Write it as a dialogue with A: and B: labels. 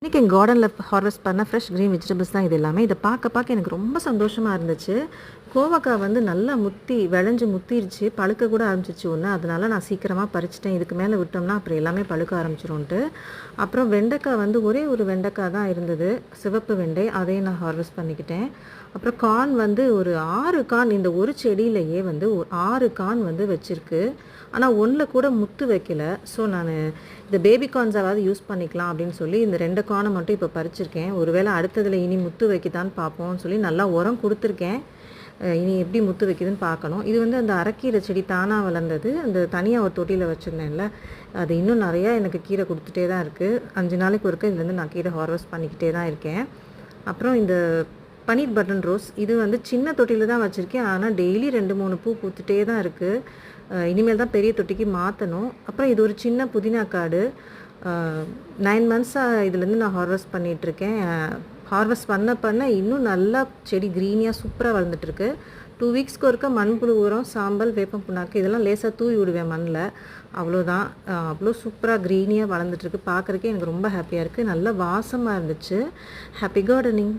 A: இன்றைக்கி என் கார்டனில் ஹார்வெஸ்ட் பண்ண ஃப்ரெஷ் க்ரீன் வெஜிடபிள்ஸ் தான் இது எல்லாமே. இதை பார்க்க எனக்கு ரொம்ப சந்தோஷமாக இருந்துச்சு. கோவக்காய் வந்து நல்லா விளைஞ்சு முத்திருச்சு, பழுக்க கூட ஆரம்பிச்சிருச்சு ஒன்று. அதனால நான் சீக்கிரமாக பறிச்சிட்டேன். இதுக்கு மேலே விட்டோம்னா அப்புறம் எல்லாமே பழுக்க ஆரம்பிச்சிரும்ன்ட்டு. அப்புறம் வெண்டைக்காய் வந்து ஒரே ஒரு வெண்டைக்காய் தான் இருந்தது, சிவப்பு வெண்டை. அதையும் நான் ஹார்வெஸ்ட் பண்ணிக்கிட்டேன். அப்புறம் கார்ன் வந்து ஒரு 6 கார்ன், இந்த ஒரு செடியிலையே வந்து 6 கார்ன் வந்து வச்சுருக்கு. ஆனால் ஒன்றில் கூட முத்து வைக்கல. ஸோ நான் இந்த பேபி கார்ன்ஸாவது யூஸ் பண்ணிக்கலாம் அப்படின்னு சொல்லி இந்த 2 கார்னை மட்டும் இப்போ பறிச்சிருக்கேன். ஒருவேளை அடுத்ததில் இனி முத்து வைக்கிதான்னு பார்ப்போம்னு சொல்லி நல்லா உரம் கொடுத்துருக்கேன். இனி எப்படி முத்து வைக்குதுன்னு பார்க்கணும். இது வந்து அந்த அரைக்கீரை செடி தானாக வளர்ந்தது. அந்த தனியாக ஒரு தொட்டியில் வச்சுருந்தேன்ல, அது இன்னும் நிறையா எனக்கு கீரை கொடுத்துட்டே தான் இருக்குது. 5 நாளைக்கு ஒருக்க இதுலேருந்து நான் கீரை ஹார்வெஸ்ட் பண்ணிக்கிட்டே தான் இருக்கேன். அப்புறம் இந்த பன்னீர் பட்டன் ரோஸ், இது வந்து சின்ன தொட்டியில் தான் வச்சுருக்கேன். ஆனால் டெய்லி 2-3 பூ பூத்துட்டே தான் இருக்குது. இனிமேல் தான் பெரிய தொட்டிக்கு மாற்றணும். அப்புறம் இது ஒரு சின்ன புதினா காடு. 9 மந்த்ஸாக இதுலேருந்து நான் ஹார்வெஸ்ட் பண்ணிகிட்ருக்கேன். ஹார்வெஸ்ட் பண்ண இன்னும் நல்லா செடி க்ரீனியாக சூப்பராக வளர்ந்துட்டுருக்கு. 2 வீக்ஸ்க்கு ஒருக்க மண்புழு உரம், சாம்பல், வேப்பம் புண்ணாக்கு இதெல்லாம் லேசாக தூவி விடுவேன் மண்ணில். அவ்வளோதான். அவ்வளோ சூப்பராக க்ரீனியாக வளர்ந்துட்டுருக்கு. பார்க்குறக்கே எனக்கு ரொம்ப ஹாப்பியாக இருக்குது. நல்ல வாசமாக இருந்துச்சு. Happy gardening.